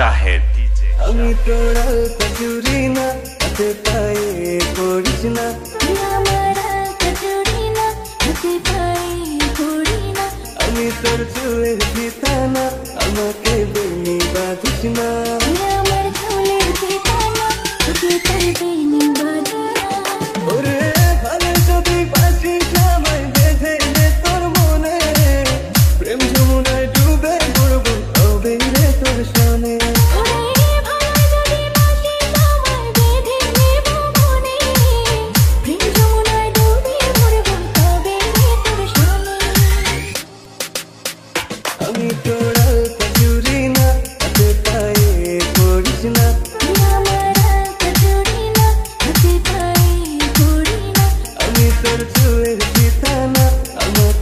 शाहिद আমি তোরা কচুরি না হাতে পায়ে করিস না আমি তোর চুলের ফিতা না আমাকে বেনি বাঁধিস না ওরে ভালো যদি বাঁচিস আমায় বেঁধে নে তোর মনে প্রেম যমুনায় ডুবে মরবো তবে রে তোর সনে আমি তোরা কচুরি না হাতে পায়ে করিস না আমি তোর চুলের ফিতা না আমাকে